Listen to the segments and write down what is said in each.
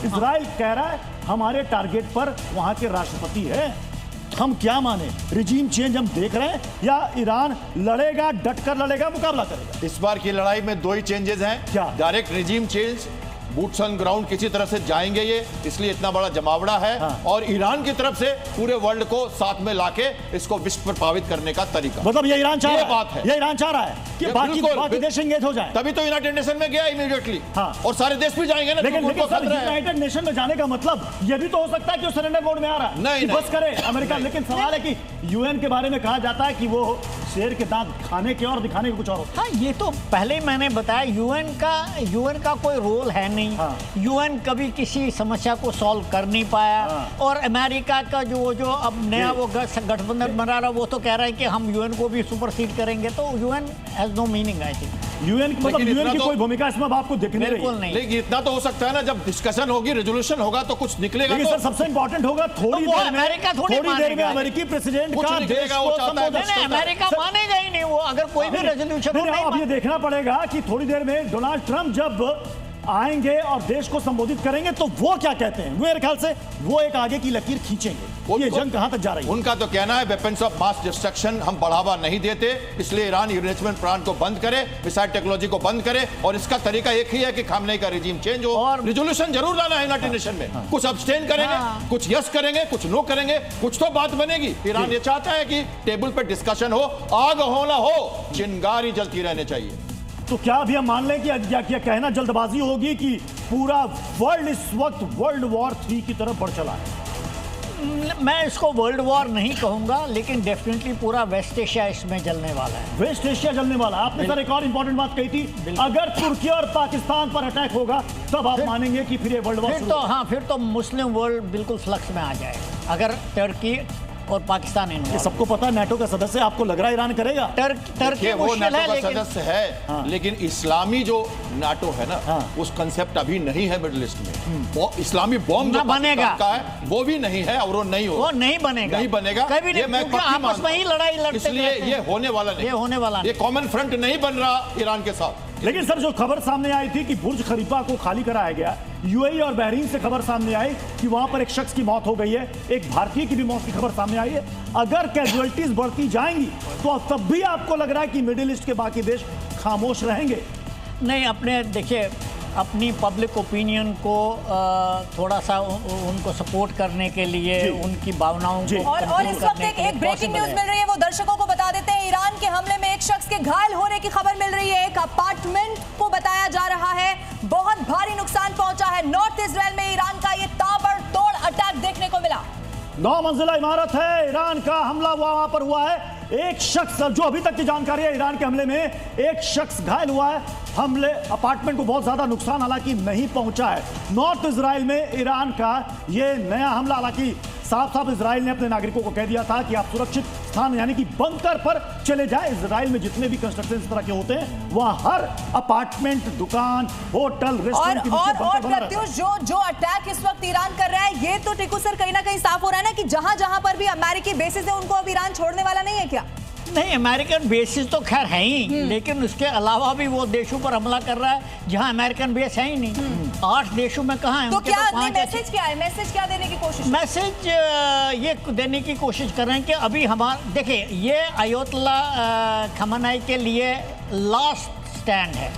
Israel कह रहा है हमारे टारगेट पर वहां के राष्ट्रपति है। हम क्या माने, रिजीम चेंज हम देख रहे हैं या ईरान लड़ेगा, डटकर लड़ेगा, मुकाबला करेगा? इस बार की लड़ाई में दो ही चेंजेस हैं। क्या? Direct regime change, boots on ground किसी तरह से जाएंगे ये, इसलिए इतना बड़ा जमावड़ा है। हाँ। और ईरान की तरफ से पूरे वर्ल्ड को साथ में लाके इसको विश्व प्रभावित करने का तरीका, मतलब ये ईरान चाह ये रहा बात है। ये ईरान चाह रहा है कि बाकी देश एंगेज हो जाए। तभी तो यूनाइटेड नेशन में गया इमीडिएटली। हाँ। और सारे देश भी जाएंगे ना। लेकिन उनको सर, खतरा है। यूनाइटेड नेशन में जाने का मतलब ये भी तो हो सकता है कि वो सरेंडर मोड में आ रहा है, नहीं, कि नहीं। बस करे अमेरिका। लेकिन सवाल है कि यूएन के बारे में कहा जाता है कि वो शेर के दांत खाने के और दिखाने के कुछ और होता है। हाँ, ये तो पहले ही मैंने बताया, यूएन का कोई रोल है नहीं। हाँ। यूएन कभी किसी समस्या को सॉल्व कर नहीं पाया। हाँ। और अमेरिका का जो अब नया वो गठबंधन बना रहा, वो तो कह रहा है कि हम यूएन को भी सुपरसीड करेंगे। तो UN has no meaning, I think. UN मतलब लेकिन यूएन इतना की तो- कोई भूमिका इसमें अब आपको दिख नहीं रही बिल्कुल है। नहीं। लेकिन इतना तो हो सकता है ना, जब डिस्कशन होगी, रेजोल्यूशन होगा तो कुछ निकलेगा। लेकिन तो सर सबसे इंपॉर्टेंट होगा थोड़ी तो वो देर में, अमेरिका थोड़ी थोड़ी देर में मानेगा। अमेरिकी प्रेसिडेंट कुछ का नहीं देश करेगा, वो को चाहता है संबोधित नहीं, अमेरिका सर- मानेगा ही नहीं वो, अगर कोई भी रेजोल्यूशन हो। नहीं, अब ये देखना पड़ेगा कि थोड़ी देर में डोनाल्ड ट्रंप जब आएंगे और देश को संबोधित करेंगे तो वो क्या कहते हैं। मेरे ख्याल से वो एक आगे की लकीर खींचेंगे। ये जंग कहां तक जा रही है। उनका तो कहना है वेपन्स ऑफ मास डिस्ट्रक्शन हम बढ़ावा नहीं देते, इसलिए ईरान यूरेनियम प्लांट को बंद करे, मिसाइल टेक्नोलॉजी को बंद करे। और इसका तरीका एक ही है कि खामनेई का रिजीम चेंज हो। और रिजोल्यूशन जरूर लाना है यूनाइटेड नेशन में। कुछ अब्सटेन करेंगे, हाँ। कुछ यस करेंगे, कुछ नो करेंगे, कुछ तो बात बनेगी। ईरान ये चाहता है कि टेबल पर डिस्कशन हो, आग हो ना हो, चिंगारी जलती रहनी चाहिए। तो क्या अभी हम मान लें कि क्या कहना जल्दबाजी होगी कि पूरा वर्ल्ड इस वक्त वर्ल्ड वॉर 3 की तरफ बढ़ चला है? मैं इसको वर्ल्ड वॉर नहीं कहूंगा, लेकिन डेफिनेटली पूरा वेस्ट एशिया इसमें जलने वाला है। वेस्ट एशिया जलने वाला है। आपने सर एक और इंपॉर्टेंट बात कही थी, अगर तुर्की और पाकिस्तान पर अटैक होगा तब आप मानेंगे कि फिर ये वर्ल्ड वॉर फिर तो मुस्लिम वर्ल्ड बिल्कुल फ्लक्स में आ जाएगा अगर टर्की और पाकिस्तान ये इन्वॉल्व। सबको पता है नाटो का सदस्य, आपको लग रहा है ईरान करेगा? टर्की देखिए, वो मुश्किल नाटो है, का लेकिन सदस्य है। हाँ। लेकिन इस्लामी जो नाटो है ना, हाँ। उस कंसेप्ट अभी नहीं है मिडिल ईस्ट में। इस्लामी बॉम्ब ना जो बनेगा। पाकिस्तान का है वो भी नहीं है, और वो नहीं वो होगा, नहीं बनेगा, नहीं बनेगा। कभी नहीं, ये मैं क्योंकि पक्की आपस मानता में ही हूं। लड़ाई लड़ते इसलिए रहते ये हैं। होने वाला नहीं, ये होने वाला ये कॉमन फ्रंट नहीं बन रहा ईरान के साथ। लेकिन सर जो खबर सामने आई थी कि बुर्ज खलीफा को खाली कराया गया, यूएई और बहरीन से खबर सामने आई कि वहां पर एक शख्स की मौत हो गई है, एक भारतीय की भी मौत की खबर सामने आई है। अगर कैजुअलिटीज बढ़ती जाएंगी तो तब भी आपको लग रहा है कि मिडिल ईस्ट के बाकी देश खामोश रहेंगे? नहीं, अपने देखिए, अपनी पब्लिक ओपिनियन को थोड़ा सा उनको सपोर्ट करने के लिए उनकी भावनाओं को और इस वक्त एक ब्रेकिंग न्यूज मिल रही है, वो दर्शकों को बता देते हैं। ईरान के हमले में एक शख्स के घायल होने की खबर मिल रही है। एक अपार्टमेंट को बताया जा रहा है बहुत भारी नुकसान पहुंचा है। नॉर्थ इजराइल में ईरान का ये ताबड़तोड़ अटैक देखने को मिला। 9 मंजिला इमारत है, ईरान का हमला वहां पर हुआ है। एक शख्स, जो अभी तक की जानकारी है, ईरान के हमले में एक शख्स घायल हुआ है। हमले अपार्टमेंट को बहुत ज्यादा नुकसान हालांकि नहीं पहुंचा है। नॉर्थ इजराइल में ईरान का ये नया हमला, हालांकि साफ साफ इजराइल ने अपने नागरिकों को कह दिया था कि आप सुरक्षित स्थान यानी कि बंकर पर चले जाएं। इजराइल में जितने भी कंस्ट्रक्शन इस तरह के होते हैं वहां हर अपार्टमेंट, दुकान, होटल, रेस्टोरेंट के नीचे बंकर बना रहता है। प्रत्युष, जो अटैक इस वक्त ईरान कर रहा है, ये तो टिकू सर कहीं ना कहीं साफ हो रहा है ना कि जहां जहां पर भी अमेरिकी बेसिस है उनको अब ईरान छोड़ने वाला नहीं है क्या? नहीं, अमेरिकन बेसिस तो खैर है ही, लेकिन उसके अलावा भी वो देशों पर हमला कर रहा है जहां अमेरिकन बेस है ही नहीं। 8 देशों में कहाँ है? तो उनके क्या तो 5 मैसेज क्या है? मैसेज क्या देने की कोशिश? मैसेज ये देने की कोशिश कर रहे हैं कि अभी हमारा, देखिए, ये अयोतला खमनाई के लिए लास्ट स्टैंड है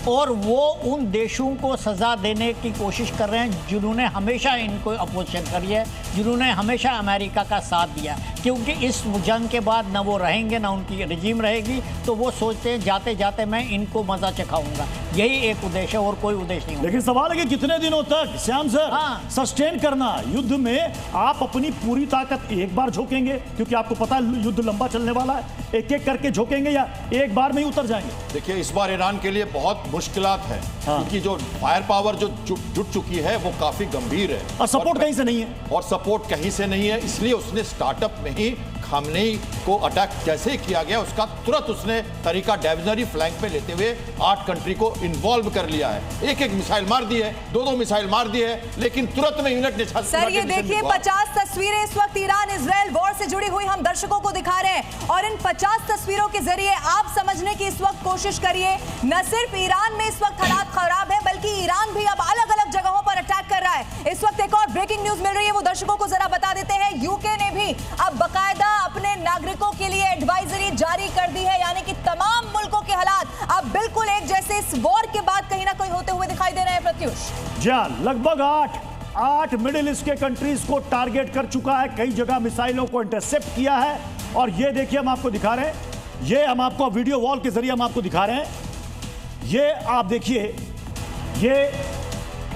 और वो उन देशों को सजा देने की कोशिश कर रहे हैं जिन्होंने हमेशा इनको अपोजिशन करी है, जिन्होंने हमेशा अमेरिका का साथ दिया। क्योंकि इस जंग के बाद ना वो रहेंगे ना उनकी रिजीम रहेगी, तो वो सोचते हैं जाते जाते मैं इनको मजा चखाऊंगा। यही एक उद्देश्य है और कोई उद्देश्य नहीं। लेकिन सवाल है कि कितने दिनों तक श्याम सर सस्टेन करना युद्ध में? आप अपनी पूरी ताकत एक बार झोंकेंगे क्योंकि आपको पता है युद्ध लंबा चलने वाला है, एक एक करके झोंकेंगे या एक बार में ही उतर जाएंगे? देखिए, इस बार ईरान के लिए बहुत मुश्किलात है, क्योंकि जो फायर पावर जो जुट चुकी है वो काफी गंभीर है और सपोर्ट कहीं से नहीं है, और सपोर्ट कहीं से नहीं है। इसलिए उसने स्टार्टअप में ही खामनेई को अटैक जैसे ही किया गया उसका तुरंत उसने तरीका डिविजनरी फ्लैंक पे लेते हुए 8 कंट्री को इन्वॉल्व कर लिया है। एक मिसाइल मार दी है, 2 मिसाइल मार दी है, लेकिन तुरंत में यूनाइटेड नेशन। सर ये देखिए 50 तस्वीरें इस वक्त ईरान इजराइल वॉर से जुड़ी हुई हम दर्शकों को दिखा रहे हैं और इन 50 तस्वीरों के जरिए आप समझने की इस वक्त कोशिश करिए, न सिर्फ ईरान में इस वक्त हालात खराब है बल्कि ईरान भी अब अलग अलग जगहों पर अटैक कर रहा है। न्यूज मिल रही है वो दर्शकों को जरा बता देते हैं। यूके ने भी अब बकायदा अपने नागरिकों के लिए एडवाइजरी जारी कर दी है, यानी कि तमाम मुल्कों के हालात अब बिल्कुल एक जैसे इस वॉर के बाद कहीं ना कहीं होते हुए दिखाई दे रहे हैं। प्रत्युष जी हाँ, लगभग आठ मिडिल ईस्ट के कंट्रीज को टारगेट कर चुका है, कई जगह मिसाइलों को इंटरसेप्ट किया है। और ये देखिए हम आपको दिखा रहे हैं, ये हम आपको वीडियो वॉल के जरिए हम आपको दिखा रहे हैं। ये आप देखिए, ये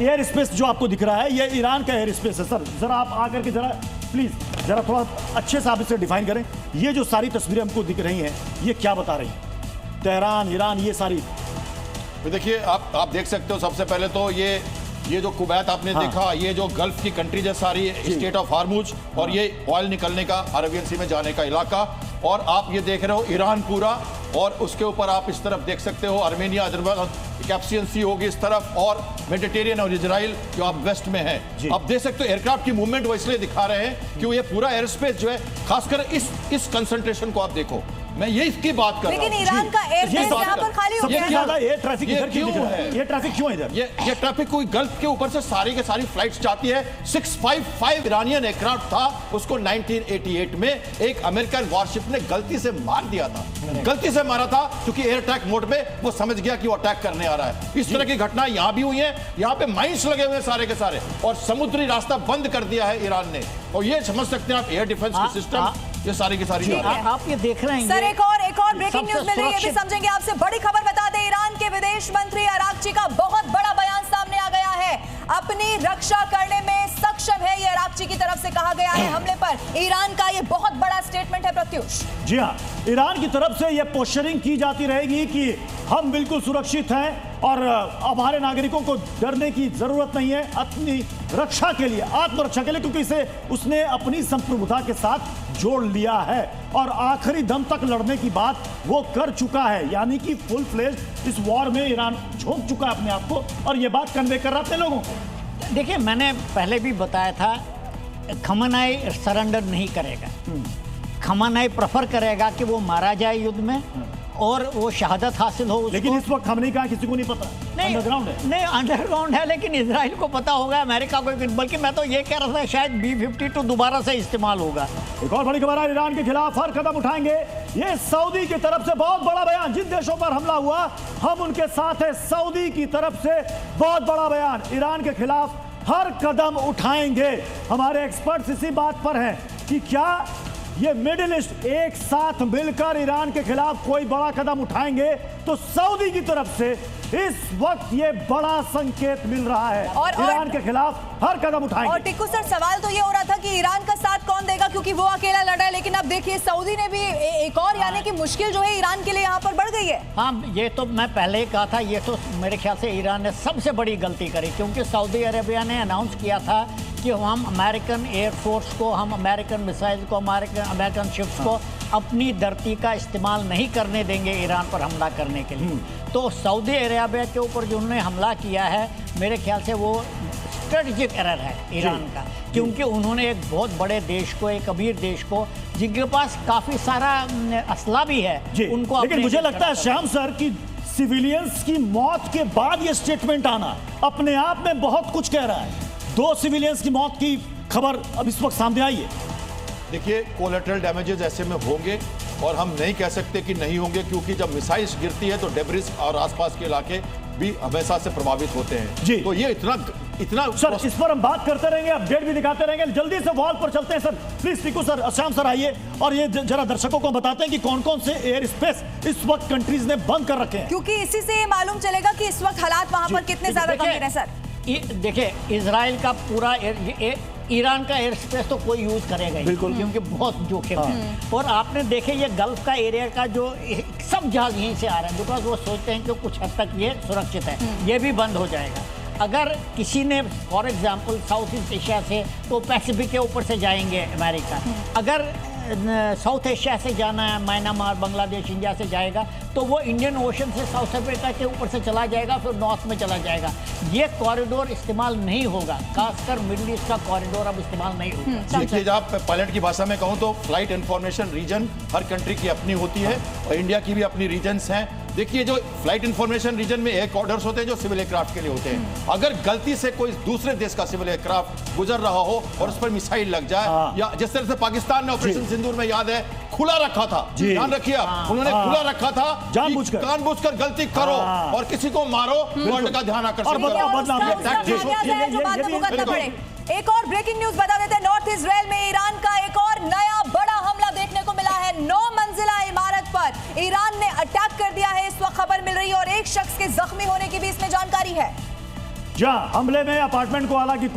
एयर स्पेस जो आपको दिख रहा है ये ईरान का एयर स्पेस है। सर जरा आप आकर के जरा प्लीज जरा थोड़ा अच्छे से आप इसे डिफाइन करें। ये जो सारी तस्वीरें हमको दिख रही हैं ये क्या बता रही हैं? तेहरान, ईरान, ये सारी देखिए आप देख सकते हो। सबसे पहले तो ये जो कुवैत आपने देखा, ये जो गल्फ की कंट्रीज है सारी, स्टेट ऑफ हार्मुज, और ये ऑयल निकलने का अरबियन सी में जाने का इलाका, और आप ये देख रहे हो ईरान पूरा, और उसके ऊपर आप इस तरफ देख सकते हो आर्मेनिया, अजरबैजान, कैस्पियन सी होगी इस तरफ, और मेडिटेरियन और इजराइल जो आप वेस्ट में है। आप देख सकते हो एयरक्राफ्ट की मूवमेंट वो इसलिए दिखा रहे हैं कि ये पूरा एयर स्पेस जो है, खासकर इस कंसंट्रेशन को आप देखो। मैं ये इसकी बात कर रहा हूं। लेकिन ईरान का एयरबेस यहाँ पर खाली हो गया है। ज्यादा एयर ट्रैफिक इधर क्यों है? ये ट्रैफिक क्यों है इधर? ये ट्रैफिक कोई गल्फ के ऊपर से सारी के सारी फ्लाइट्स जाती है। 655 ईरानियन एयरक्राफ्ट था, उसको 1988 में एक अमेरिकन वॉरशिप ने गलती से मार दिया था। गलती से मारा था क्योंकि एयर अटैक मोड में वो समझ गया कि वो अटैक करने आ रहा है। इस तरह की घटना यहां भी हुई है। यहां पे माइंस लगे हुए सारे के सारे, और समुद्री रास्ता बंद कर दिया है ईरान ने। और ये समझ सकते हैं आप एयर डिफेंस की सिस्टम, ये सारी की सारी आप ये देख रहे हैं। सर एक और ब्रेकिंग न्यूज मिल रही है, ये भी समझेंगे आपसे। बड़ी खबर बता दें, ईरान के विदेश मंत्री अराक्ची का बहुत बड़ा बयान सामने आ गया है। अपनी रक्षा करने में सक्षम है, ये अराक्ची की तरफ से कहा गया है। हमले पर ईरान का ये बहुत बड़ा स्टेटमेंट है। प्रत्युष जी हाँ, ईरान की तरफ से ये पोस्चरिंग की जाती रहेगी कि हम बिल्कुल सुरक्षित हैं और हमारे नागरिकों को डरने की जरूरत नहीं है अपनी रक्षा के लिए, आत्मरक्षा के लिए, क्योंकि इसे उसने अपनी संप्रभुता के साथ जोड़ लिया है और आखिरी दम तक लड़ने की बात वो कर चुका है। यानी कि फुल फ्लेज इस वॉर में ईरान झोंक चुका है अपने आप को, और ये बात कन्वे कर रहा है अपने लोगों को। देखिए, मैंने पहले भी बताया था, खमेनी सरेंडर नहीं करेगा। खमेनी प्रेफर करेगा कि वो मारा जाए युद्ध में और वो शहादत हासिल हो उसको। लेकिन इस वक्त खमेनी कहाँ, किसी को नहीं पता। अंडरग्राउंड है। नहीं, अंडरग्राउंड है, लेकिन इजराइल को पता होगा, अमेरिका को, बल्कि मैं तो ये कह रहा था शायद B-52 दोबारा से इस्तेमाल होगा। एक और बड़ी खबर है, ईरान के खिलाफ हर कदम उठाएंगे। ये सऊदी की तरफ से बहुत बड़ा बयान। जिन देशों पर हमला हुआ हम उनके साथ है। सऊदी की तरफ से बहुत बड़ा बयान, ईरान के खिलाफ हर कदम उठाएंगे। हमारे एक्सपर्ट्स इसी बात पर हैं कि क्या ये मिडिल ईस्ट एक साथ मिलकर ईरान के खिलाफ कोई बड़ा कदम उठाएंगे। तो सऊदी की तरफ से इस वक्त ये बड़ा संकेत मिल रहा है, ईरान के खिलाफ हर कदम उठाएंगे। और टिक्कू सर, सवाल तो ये हो रहा था कि ईरान का साथ कौन देगा, क्योंकि वो अकेला लड़ा है, लेकिन अब देखिए सऊदी ने भी एक और, यानी कि मुश्किल जो है ईरान के लिए यहाँ पर बढ़ गई है। हाँ, ये तो मैं पहले ही कहा था, ये तो मेरे ख्याल से ईरान ने सबसे बड़ी गलती करी, क्योंकि सऊदी अरेबिया ने अनाउंस किया था कि हम अमेरिकन एयरफोर्स को, हम अमेरिकन मिसाइल को, अमेरिकन शिप्स को अपनी धरती का इस्तेमाल नहीं करने देंगे ईरान पर हमला करने के लिए। तो सऊदी अरेबिया के ऊपर जो उन्होंने हमला किया है, मेरे ख्याल से वो स्ट्रेटेजिक एरर है ईरान का, क्योंकि उन्होंने एक बहुत बड़े देश को, एक अमीर देश को, जिनके पास काफ़ी सारा असला भी है, उनको। लेकिन मुझे लगता है श्याम सर कि सिविलियंस की मौत के बाद ये स्टेटमेंट आना अपने आप में बहुत कुछ कह रहा है। 2 सिविलियंस की मौत की खबर अब इस वक्त सामने आई है। देखिए, कोलेटरल डैमेजेस ऐसे में होंगे, और हम नहीं कह सकते कि नहीं होंगे, क्योंकि जब मिसाइल्स गिरती है तो डेब्रिस और आसपास के इलाके भी हमेशा से प्रभावित होते हैं। जी, तो ये इतना सर, इस पर हम बात करते रहेंगे, अपडेट भी दिखाते रहेंगे। जल्दी से वॉल पर चलते हैं sir, please. Tikku sir, Shyam sir आइए, और ये जरा दर्शकों को बताते हैं कि कौन कौन से एयर स्पेस इस वक्त कंट्रीज ने बंद कर रखे हैं, क्योंकि इसी से ये मालूम चलेगा कि इस वक्त हालात वहां पर कितने ज्यादा गंभीर है। सर देखिए, इजराइल का पूरा ईरान का एयर स्पेस तो कोई यूज करेगा ही, बिल्कुल, क्योंकि बहुत जोखिम है। और आपने देखे ये गल्फ का एरिया का जो सब जहाज यहीं से आ रहे हैं, बिकॉज वो सोचते हैं कि कुछ हद तक ये सुरक्षित है, ये भी बंद हो जाएगा। अगर किसी ने for example south east Asia से, तो पैसिफिक के ऊपर से जाएंगे अमेरिका। अगर साउथ एशिया से जाना है, म्यांमार, बांग्लादेश, इंडिया से जाएगा, तो वो इंडियन ओशन से साउथ अफ्रीका के ऊपर से चला जाएगा, फिर नॉर्थ में चला जाएगा। ये कॉरिडोर इस्तेमाल नहीं होगा, खासकर मिडिल ईस्ट का कॉरिडोर अब इस्तेमाल नहीं होगा। देखिए, जब पायलट की भाषा में कहूँ तो फ्लाइट इंफॉर्मेशन रीजन हर कंट्री की अपनी होती है, और इंडिया की भी अपनी रीजन्स हैं। देखिए जो फ्लाइट इंफॉर्मेशन रीजन में एक ऑर्डर्स होते हैं जो सिविल एयरक्राफ्ट के लिए होते हैं। अगर गलती से कोई दूसरे देश का सिविल एयरक्राफ्ट गुजर रहा हो और उस पर मिसाइल लग जाए, या जिस तरह से पाकिस्तान ने ऑपरेशन सिंदूर में याद है खुला रखा था, ध्यान रखिए आप, उन्होंने खुला रखा था, जानबूझकर गलती करो और किसी को मारो, वर्ल्ड का ध्यान आकर्षित करो। एक और ब्रेकिंग न्यूज बता देते हैं, नॉर्थ इजराइल में ईरान का एक और नया बड़ा हमला देखने को मिला है। 9 मंजिला इमारत पर ईरान ने अटैक कर दिया है, इस वक्त खबर मिल रही है, और एक शख्स के जख्मी होने की भी इसमें जानकारी है। हमले में अपार्टमेंट को हालांकि